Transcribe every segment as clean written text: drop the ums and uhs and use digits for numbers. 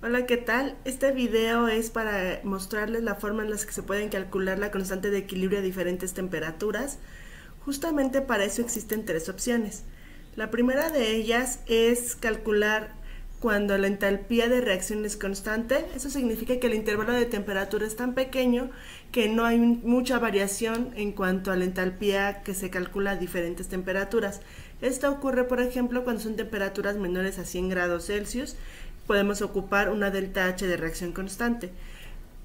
Hola, ¿qué tal? Este video es para mostrarles la forma en la que se pueden calcular la constante de equilibrio a diferentes temperaturas. Justamente para eso existen tres opciones. La primera de ellas es calcular cuando la entalpía de reacción es constante. Eso significa que el intervalo de temperatura es tan pequeño que no hay mucha variación en cuanto a la entalpía que se calcula a diferentes temperaturas. Esto ocurre, por ejemplo, cuando son temperaturas menores a 100 grados Celsius. Podemos ocupar una delta H de reacción constante.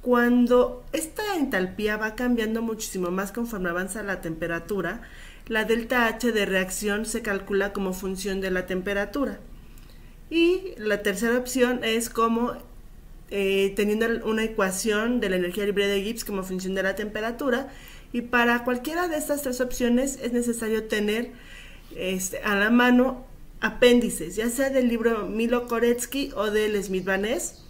Cuando esta entalpía va cambiando muchísimo más conforme avanza la temperatura, la delta H de reacción se calcula como función de la temperatura. Y la tercera opción es como teniendo una ecuación de la energía libre de Gibbs como función de la temperatura. Y para cualquiera de estas tres opciones es necesario tener a la mano apéndices, ya sea del libro Milo-Koretsky o del Smith-Vaness.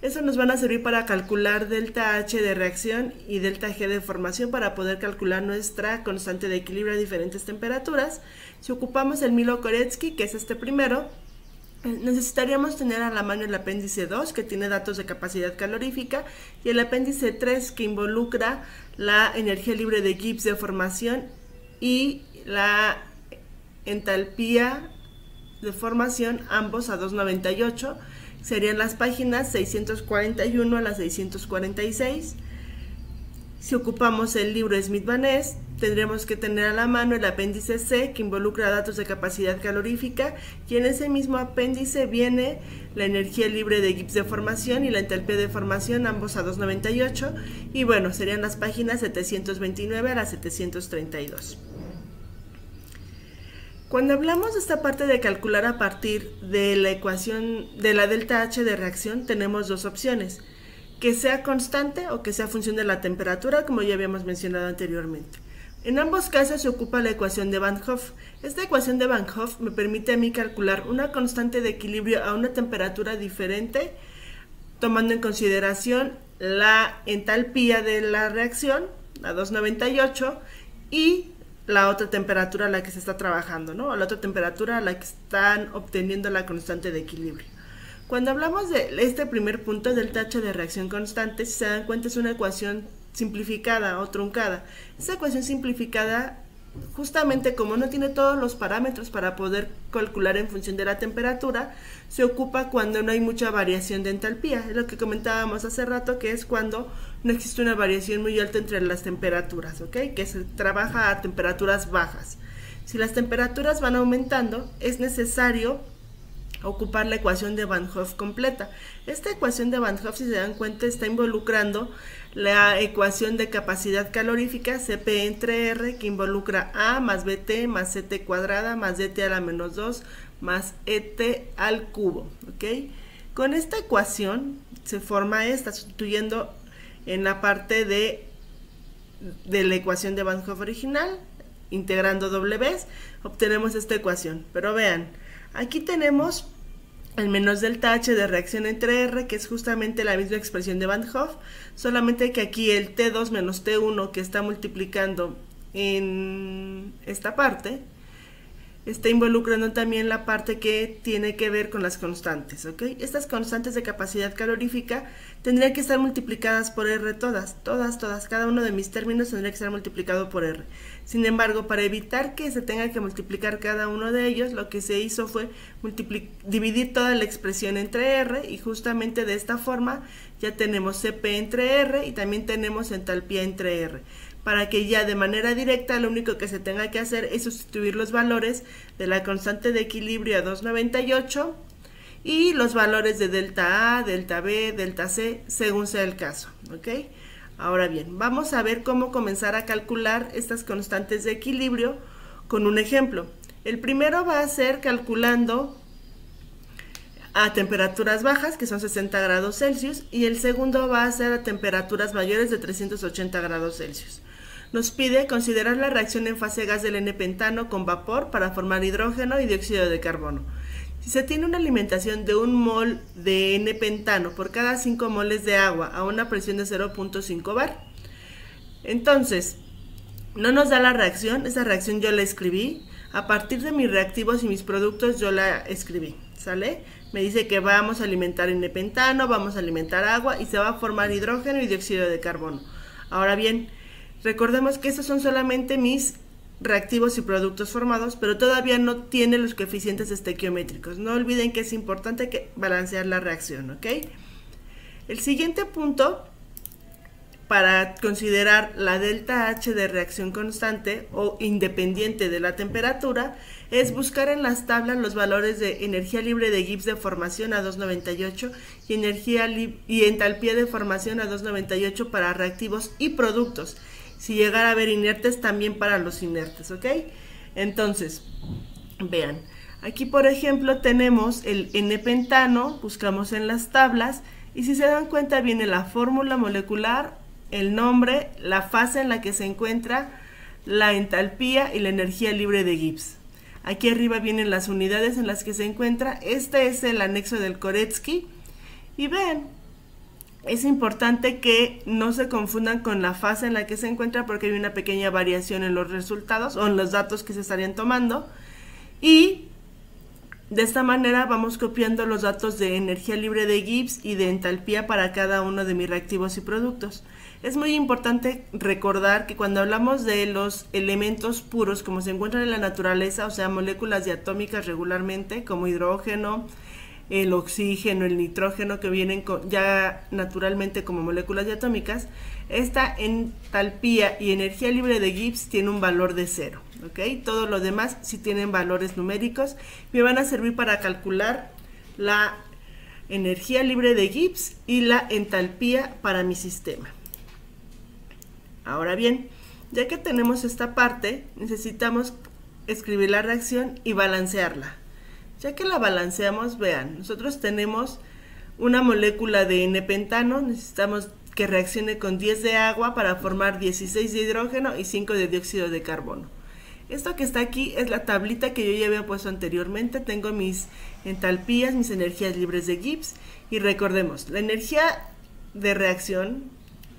Eso nos van a servir para calcular delta H de reacción y delta G de formación para poder calcular nuestra constante de equilibrio a diferentes temperaturas. Si ocupamos el Milo-Koretsky, que es este primero, necesitaríamos tener a la mano el apéndice 2, que tiene datos de capacidad calorífica, y el apéndice 3, que involucra la energía libre de Gibbs de formación y la entalpía de formación, ambos a 298. Serían las páginas 641 a las 646. Si ocupamos el libro Smith-Vaness, tendremos que tener a la mano el apéndice C, que involucra datos de capacidad calorífica, y en ese mismo apéndice viene la energía libre de Gibbs de formación y la entalpía de formación, ambos a 298, y bueno, serían las páginas 729 a las 732. Cuando hablamos de esta parte de calcular a partir de la ecuación de la delta H de reacción, tenemos dos opciones: que sea constante o que sea función de la temperatura, como ya habíamos mencionado anteriormente. En ambos casos se ocupa la ecuación de Van Hoff. Esta ecuación de Van Hoff me permite a mí calcular una constante de equilibrio a una temperatura diferente, tomando en consideración la entalpía de la reacción, a 298, y la otra temperatura a la que se está trabajando, ¿no? O la otra temperatura a la que están obteniendo la constante de equilibrio. Cuando hablamos de este primer punto, delta H de reacción constante, si se dan cuenta, es una ecuación simplificada o truncada. Esa ecuación simplificada, justamente como no tiene todos los parámetros para poder calcular en función de la temperatura, se ocupa cuando no hay mucha variación de entalpía. Es lo que comentábamos hace rato, que es cuando no existe una variación muy alta entre las temperaturas, ¿ok? Que se trabaja a temperaturas bajas. Si las temperaturas van aumentando, es necesario ocupar la ecuación de Van Hoff completa. Esta ecuación de Van Hoff, si se dan cuenta, está involucrando la ecuación de capacidad calorífica, Cp entre R, que involucra A más Bt más Ct cuadrada más Dt a la menos 2 más Et al cubo, ¿ok? Con esta ecuación se forma esta, sustituyendo en la parte de la ecuación de Van Hoff original, integrando W's, obtenemos esta ecuación. Pero vean, aquí tenemos el menos delta H de reacción entre R, que es justamente la misma expresión de Van Hoff, solamente que aquí el T2 menos T1 que está multiplicando en esta parte, está involucrando también la parte que tiene que ver con las constantes, ¿ok? Estas constantes de capacidad calorífica tendrían que estar multiplicadas por R todas, cada uno de mis términos tendría que estar multiplicado por R. Sin embargo, para evitar que se tenga que multiplicar cada uno de ellos, lo que se hizo fue dividir toda la expresión entre R, y justamente de esta forma ya tenemos Cp entre R y también tenemos entalpía entre R, para que ya de manera directa lo único que se tenga que hacer es sustituir los valores de la constante de equilibrio a 298 y los valores de delta A, delta B, delta C, según sea el caso, ¿ok? Ahora bien, vamos a ver cómo comenzar a calcular estas constantes de equilibrio con un ejemplo. El primero va a ser calculando a temperaturas bajas, que son 60 grados Celsius, y el segundo va a ser a temperaturas mayores de 380 grados Celsius. Nos pide considerar la reacción en fase gas del N-pentano con vapor para formar hidrógeno y dióxido de carbono. Si se tiene una alimentación de 1 mol de N-pentano por cada 5 moles de agua a una presión de 0.5 bar, entonces no nos da la reacción. Esa reacción yo la escribí. A partir de mis reactivos y mis productos yo la escribí, ¿sale? Me dice que vamos a alimentar N-pentano, vamos a alimentar agua y se va a formar hidrógeno y dióxido de carbono. Ahora bien, recordemos que estos son solamente mis reactivos y productos formados, pero todavía no tiene los coeficientes estequiométricos. No olviden que es importante balancear la reacción, ¿ok? El siguiente punto para considerar la delta H de reacción constante o independiente de la temperatura es buscar en las tablas los valores de energía libre de Gibbs de formación a 298 y entalpía de formación a 298 para reactivos y productos. Si llegara a haber inertes, también para los inertes, ¿ok? Entonces, vean, aquí por ejemplo tenemos el N-pentano, buscamos en las tablas y si se dan cuenta viene la fórmula molecular, el nombre, la fase en la que se encuentra, la entalpía y la energía libre de Gibbs. Aquí arriba vienen las unidades en las que se encuentra. Este es el anexo del Koretsky. Y vean, es importante que no se confundan con la fase en la que se encuentra porque hay una pequeña variación en los resultados o en los datos que se estarían tomando. Y de esta manera vamos copiando los datos de energía libre de Gibbs y de entalpía para cada uno de mis reactivos y productos. Es muy importante recordar que cuando hablamos de los elementos puros como se encuentran en la naturaleza, o sea, moléculas diatómicas regularmente, como hidrógeno, el oxígeno, el nitrógeno, que vienen ya naturalmente como moléculas diatómicas, esta entalpía y energía libre de Gibbs tiene un valor de 0, ¿ok? Todo lo demás sí tienen valores numéricos, me van a servir para calcular la energía libre de Gibbs y la entalpía para mi sistema. Ahora bien, ya que tenemos esta parte, necesitamos escribir la reacción y balancearla. Ya que la balanceamos, vean, nosotros tenemos una molécula de N-pentano, necesitamos que reaccione con 10 de agua para formar 16 de hidrógeno y 5 de dióxido de carbono. Esto que está aquí es la tablita que yo ya había puesto anteriormente, tengo mis entalpías, mis energías libres de Gibbs, y recordemos, la energía de reacción,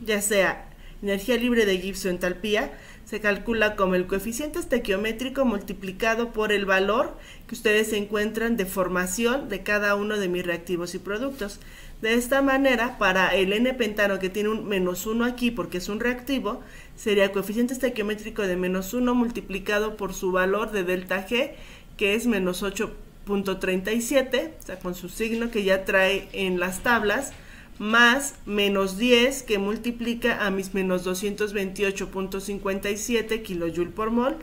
ya sea energía libre de Gibbs o entalpía, se calcula como el coeficiente estequiométrico multiplicado por el valor que ustedes encuentran de formación de cada uno de mis reactivos y productos. De esta manera, para el N-pentano que tiene un -1 aquí porque es un reactivo, sería coeficiente estequiométrico de -1 multiplicado por su valor de delta G, que es -8.37, o sea, con su signo que ya trae en las tablas, más -10 que multiplica a mis -228.57 kJ por mol,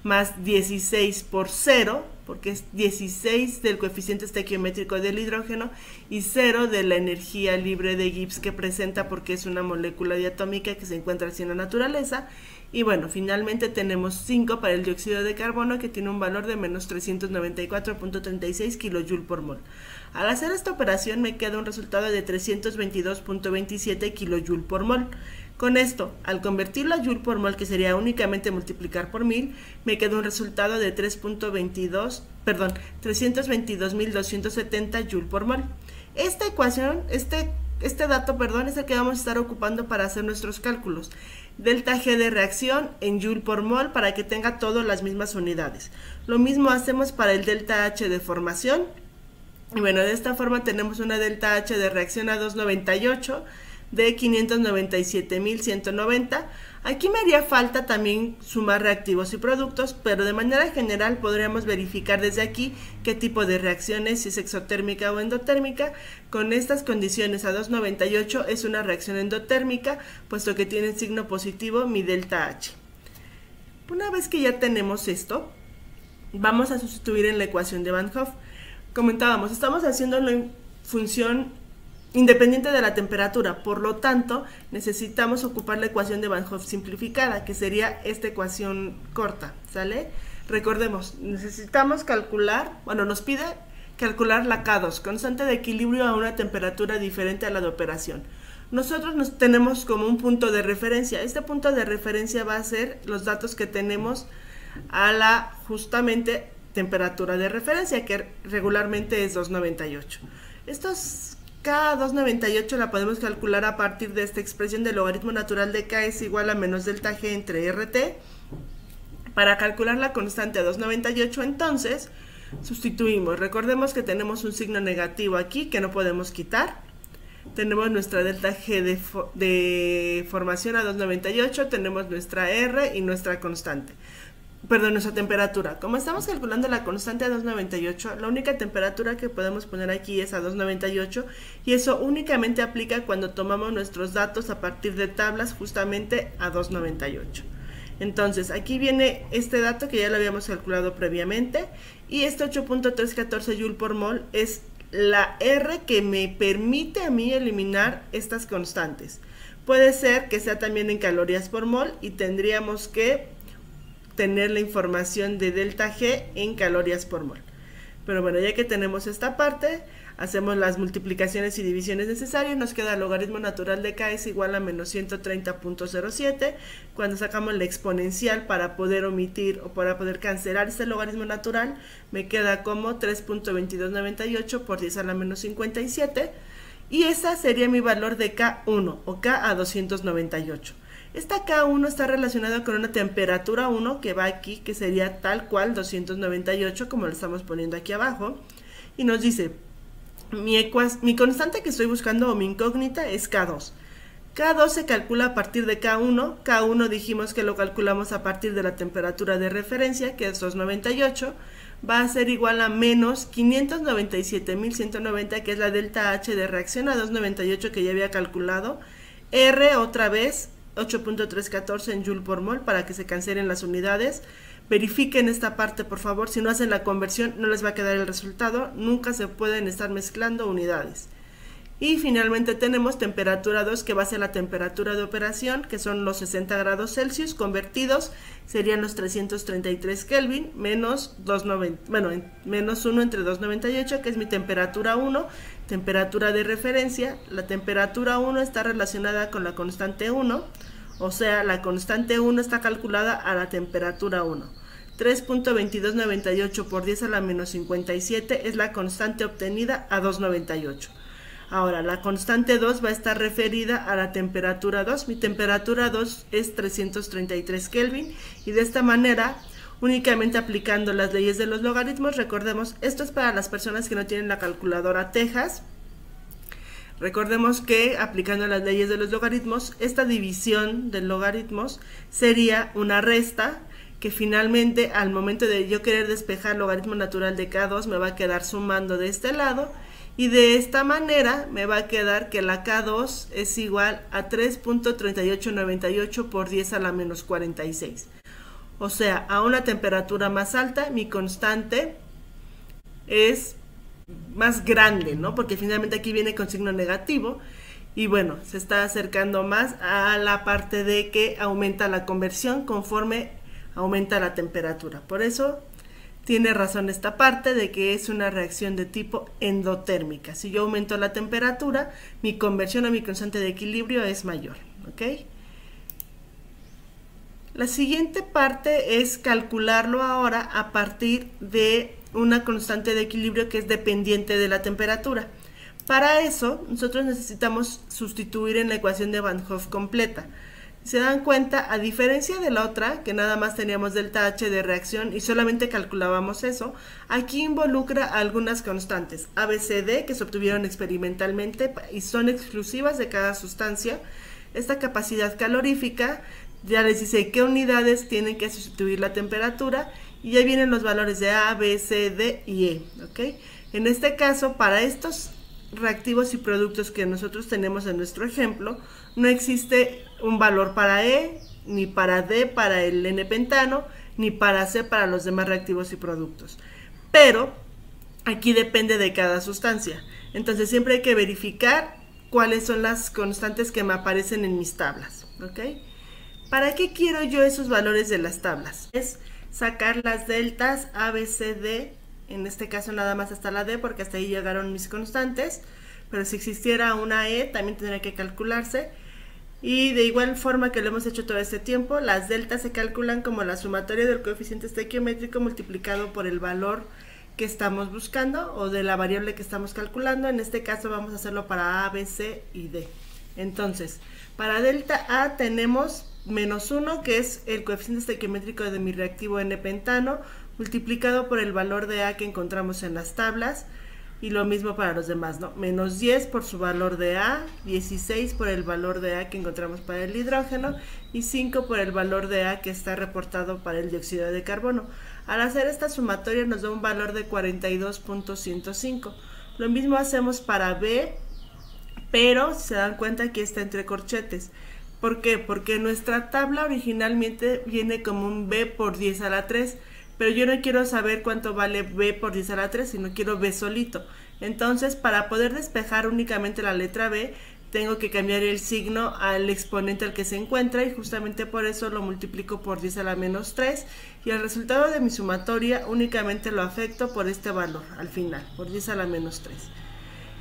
más 16 por 0, porque es 16 del coeficiente estequiométrico del hidrógeno y 0 de la energía libre de Gibbs que presenta porque es una molécula diatómica que se encuentra así en la naturaleza. Y bueno, finalmente tenemos 5 para el dióxido de carbono que tiene un valor de -394.36 kJ por mol. Al hacer esta operación me queda un resultado de 322.27 kJ por mol. Con esto, al convertirlo a Joule por mol, que sería únicamente multiplicar por 1000, me queda un resultado de 322.270 Joule por mol. Esta ecuación, este dato, es el que vamos a estar ocupando para hacer nuestros cálculos. Delta G de reacción en Joule por mol para que tenga todas las mismas unidades. Lo mismo hacemos para el delta H de formación. Y bueno, de esta forma tenemos una delta H de reacción a 298 de 597.190. Aquí me haría falta también sumar reactivos y productos, pero de manera general podríamos verificar desde aquí qué tipo de reacciones, si es exotérmica o endotérmica. Con estas condiciones a 298 es una reacción endotérmica, puesto que tiene signo positivo mi delta H. Una vez que ya tenemos esto, vamos a sustituir en la ecuación de Van Hoff. Comentábamos, estamos haciéndolo en función independiente de la temperatura, por lo tanto necesitamos ocupar la ecuación de Van Hoff simplificada, que sería esta ecuación corta, ¿sale? Recordemos, necesitamos calcular, bueno, nos pide calcular la K2, constante de equilibrio a una temperatura diferente a la de operación. Nosotros nos tenemos como un punto de referencia. Este punto de referencia va a ser los datos que tenemos a la justamente temperatura de referencia, que regularmente es 298. Estos K298 la podemos calcular a partir de esta expresión del logaritmo natural de K es igual a menos delta G entre RT. Para calcular la constante a 298, entonces, Sustituimos. Recordemos que tenemos un signo negativo aquí que no podemos quitar. Tenemos nuestra delta G de formación a 298, tenemos nuestra R y nuestra constante. Perdón, nuestra temperatura. Como estamos calculando la constante a 298, la única temperatura que podemos poner aquí es a 298 y eso únicamente aplica cuando tomamos nuestros datos a partir de tablas justamente a 298. Entonces, aquí viene este dato que ya lo habíamos calculado previamente y este 8.314 Joule por mol es la R que me permite a mí eliminar estas constantes. Puede ser que sea también en calorías por mol y tendríamos que tener la información de delta G en calorías por mol. Pero bueno, ya que tenemos esta parte, hacemos las multiplicaciones y divisiones necesarias, nos queda el logaritmo natural de K es igual a menos 130.07. Cuando sacamos la exponencial para poder omitir o para poder cancelar este logaritmo natural, me queda como 3.2298 por 10 a la menos 57, y ese sería mi valor de K1 o K a 298. Esta K1 está relacionada con una temperatura 1 que va aquí, que sería tal cual 298, como lo estamos poniendo aquí abajo, y nos dice, mi constante que estoy buscando o mi incógnita es K2. K2 se calcula a partir de K1, K1 dijimos que lo calculamos a partir de la temperatura de referencia, que es 298, va a ser igual a menos 597.190, que es la delta H de reacción a 298 que ya había calculado, R otra vez, 8.314 en Joule por mol para que se cancelen las unidades. Verifiquen esta parte por favor, si no hacen la conversión no les va a quedar el resultado, nunca se pueden estar mezclando unidades. Y finalmente tenemos temperatura 2 que va a ser la temperatura de operación, que son los 60 grados Celsius convertidos, serían los 333 Kelvin menos 290, bueno, menos 1 entre 298, que es mi temperatura 1, temperatura de referencia. La temperatura 1 está relacionada con la constante 1, o sea, la constante 1 está calculada a la temperatura 1. 3.2298 por 10 a la menos 57 es la constante obtenida a 298. Ahora, la constante 2 va a estar referida a la temperatura 2. Mi temperatura 2 es 333 Kelvin y de esta manera, únicamente aplicando las leyes de los logaritmos, recordemos, esto es para las personas que no tienen la calculadora Texas. Recordemos que aplicando las leyes de los logaritmos, esta división de logaritmos sería una resta que finalmente al momento de yo querer despejar el logaritmo natural de K2 me va a quedar sumando de este lado. Y de esta manera me va a quedar que la K2 es igual a 3.3898 por 10 a la menos 46. O sea, a una temperatura más alta, mi constante es más grande, ¿no? Porque finalmente aquí viene con signo negativo. Y bueno, se está acercando más a la parte de que aumenta la conversión conforme aumenta la temperatura. Por eso tiene razón esta parte de que es una reacción de tipo endotérmica. Si yo aumento la temperatura, mi conversión a mi constante de equilibrio es mayor, ¿ok? La siguiente parte es calcularlo ahora a partir de una constante de equilibrio que es dependiente de la temperatura. Para eso, nosotros necesitamos sustituir en la ecuación de Van Hoff completa. Se dan cuenta, a diferencia de la otra, que nada más teníamos delta H de reacción y solamente calculábamos eso, aquí involucra algunas constantes, A, B, C, D, que se obtuvieron experimentalmente y son exclusivas de cada sustancia. Esta capacidad calorífica ya les dice qué unidades tienen que sustituir la temperatura y ya vienen los valores de A, B, C, D y E, ¿ok? En este caso, para estos reactivos y productos que nosotros tenemos en nuestro ejemplo, no existe un valor para E, ni para D para el N-pentano, ni para C para los demás reactivos y productos. Pero aquí depende de cada sustancia. Entonces siempre hay que verificar cuáles son las constantes que me aparecen en mis tablas, ¿ok? ¿Para qué quiero yo esos valores de las tablas? Es sacar las deltas A, B, C, D. En este caso nada más hasta la D porque hasta ahí llegaron mis constantes, pero si existiera una E también tendría que calcularse. Y de igual forma que lo hemos hecho todo este tiempo, las deltas se calculan como la sumatoria del coeficiente estequiométrico multiplicado por el valor que estamos buscando o de la variable que estamos calculando. En este caso vamos a hacerlo para A, B, C y D. Entonces, para delta A tenemos menos 1, que es el coeficiente estequiométrico de mi reactivo N-pentano, multiplicado por el valor de A que encontramos en las tablas, y lo mismo para los demás, ¿no? Menos 10 por su valor de A, 16 por el valor de A que encontramos para el hidrógeno y 5 por el valor de A que está reportado para el dióxido de carbono. Al hacer esta sumatoria nos da un valor de 42.105. Lo mismo hacemos para B, pero si se dan cuenta aquí está entre corchetes. ¿Por qué? Porque nuestra tabla originalmente viene como un B por 10 a la 3, pero yo no quiero saber cuánto vale B por 10 a la 3, sino quiero B solito. Entonces, para poder despejar únicamente la letra B, tengo que cambiar el signo al exponente al que se encuentra, y justamente por eso lo multiplico por 10 a la menos 3, y el resultado de mi sumatoria únicamente lo afecto por este valor al final, por 10 a la menos 3.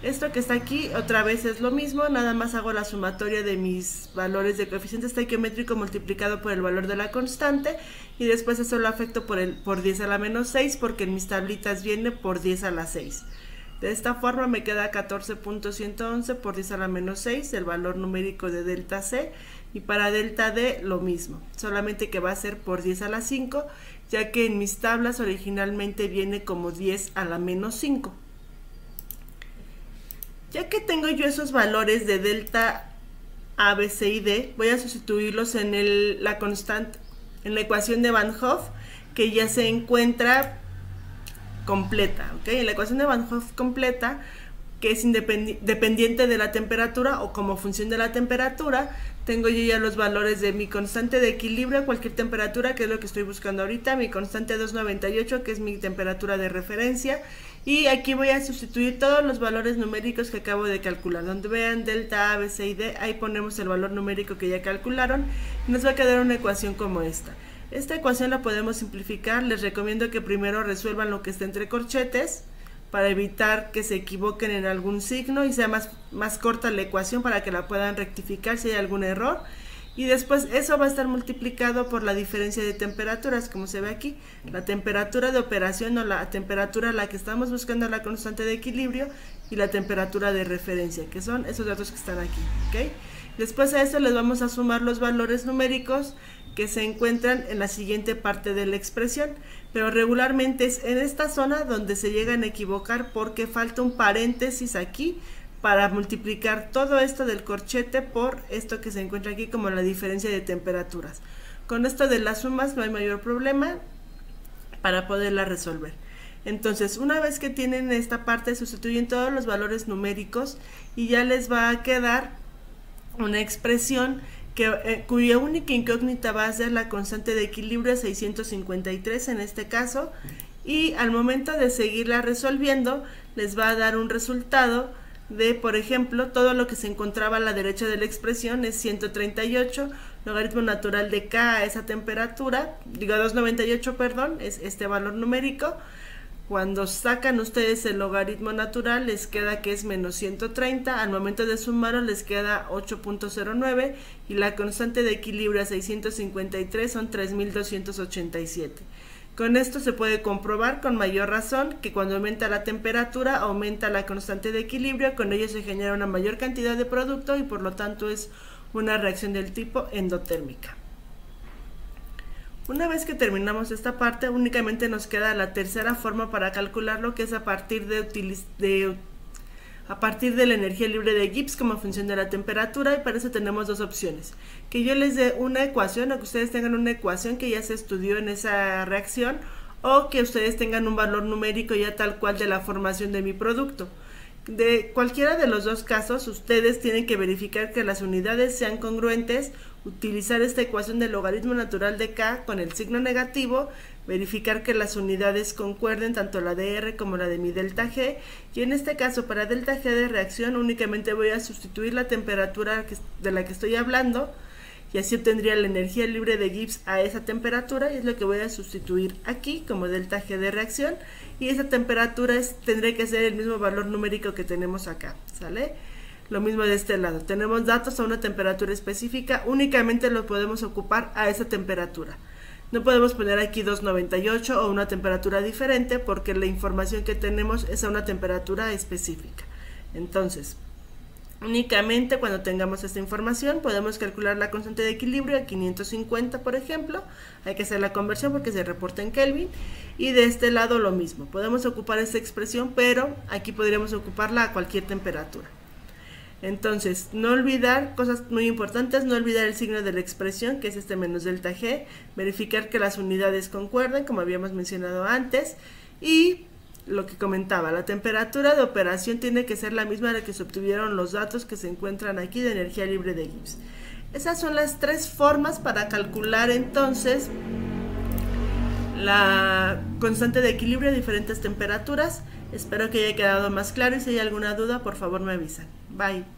Esto que está aquí otra vez es lo mismo, nada más hago la sumatoria de mis valores de coeficiente estequiométrico multiplicado por el valor de la constante, y después eso lo afecto por 10 a la menos 6, porque en mis tablitas viene por 10 a la 6. De esta forma me queda 14.111 por 10 a la menos 6, el valor numérico de delta C, y para delta D lo mismo, solamente que va a ser por 10 a la 5, ya que en mis tablas originalmente viene como 10 a la menos 5. Ya que tengo yo esos valores de delta A, B, C y D, voy a sustituirlos en la constante, en la ecuación de Van Hoff, que ya se encuentra completa, ¿ok? En la ecuación de Van Hoff completa, que es dependiente de la temperatura o como función de la temperatura, tengo yo ya los valores de mi constante de equilibrio a cualquier temperatura, que es lo que estoy buscando ahorita, mi constante 298, que es mi temperatura de referencia, y aquí voy a sustituir todos los valores numéricos que acabo de calcular. Donde vean delta A, B, C y D, ahí ponemos el valor numérico que ya calcularon, y nos va a quedar una ecuación como esta. Esta ecuación la podemos simplificar. Les recomiendo que primero resuelvan lo que está entre corchetes, para evitar que se equivoquen en algún signo y sea más corta la ecuación, para que la puedan rectificar si hay algún error, y después eso va a estar multiplicado por la diferencia de temperaturas, como se ve aquí, la temperatura de operación o la temperatura a la que estamos buscando la constante de equilibrio, y la temperatura de referencia, que son esos datos que están aquí, ¿ok? Después a eso les vamos a sumar los valores numéricos que se encuentran en la siguiente parte de la expresión, pero regularmente es en esta zona donde se llegan a equivocar, porque falta un paréntesis aquí para multiplicar todo esto del corchete por esto que se encuentra aquí como la diferencia de temperaturas. Con esto de las sumas no hay mayor problema para poderla resolver. Entonces, una vez que tienen esta parte, sustituyen todos los valores numéricos y ya les va a quedar una expresión cuya única incógnita va a ser la constante de equilibrio 653 en este caso, y al momento de seguirla resolviendo les va a dar un resultado de, por ejemplo, todo lo que se encontraba a la derecha de la expresión es 138, logaritmo natural de K a esa temperatura, digo 298, perdón, es este valor numérico. Cuando sacan ustedes el logaritmo natural les queda que es menos 130, al momento de sumarlo les queda 8.09, y la constante de equilibrio a 653 son 3287. Con esto se puede comprobar con mayor razón que cuando aumenta la temperatura aumenta la constante de equilibrio, con ello se genera una mayor cantidad de producto y por lo tanto es una reacción del tipo endotérmica. Una vez que terminamos esta parte, únicamente nos queda la tercera forma para calcularlo, que es a partir de la energía libre de Gibbs como función de la temperatura, y para eso tenemos dos opciones: que yo les dé una ecuación, o que ustedes tengan una ecuación que ya se estudió en esa reacción, o que ustedes tengan un valor numérico ya tal cual de la formación de mi producto. De cualquiera de los dos casos, ustedes tienen que verificar que las unidades sean congruentes, utilizar esta ecuación del logaritmo natural de K con el signo negativo, verificar que las unidades concuerden, tanto la de R como la de mi delta G, y en este caso para delta G de reacción únicamente voy a sustituir la temperatura de la que estoy hablando, y así obtendría la energía libre de Gibbs a esa temperatura, y es lo que voy a sustituir aquí como delta G de reacción, y esa temperatura tendré que ser el mismo valor numérico que tenemos acá, ¿sale? Lo mismo de este lado, tenemos datos a una temperatura específica, únicamente lo podemos ocupar a esa temperatura. No podemos poner aquí 298 o una temperatura diferente, porque la información que tenemos es a una temperatura específica. Entonces, Únicamente cuando tengamos esta información podemos calcular la constante de equilibrio a 550, por ejemplo. Hay que hacer la conversión porque se reporta en Kelvin. Y de este lado lo mismo. Podemos ocupar esta expresión, pero aquí podríamos ocuparla a cualquier temperatura. Entonces, no olvidar cosas muy importantes, no olvidar el signo de la expresión, que es este menos delta G, verificar que las unidades concuerden, como habíamos mencionado antes, y lo que comentaba, la temperatura de operación tiene que ser la misma de la que se obtuvieron los datos que se encuentran aquí de energía libre de Gibbs. Esas son las tres formas para calcular entonces la constante de equilibrio a diferentes temperaturas. Espero que haya quedado más claro y si hay alguna duda, por favor me avisan. Bye.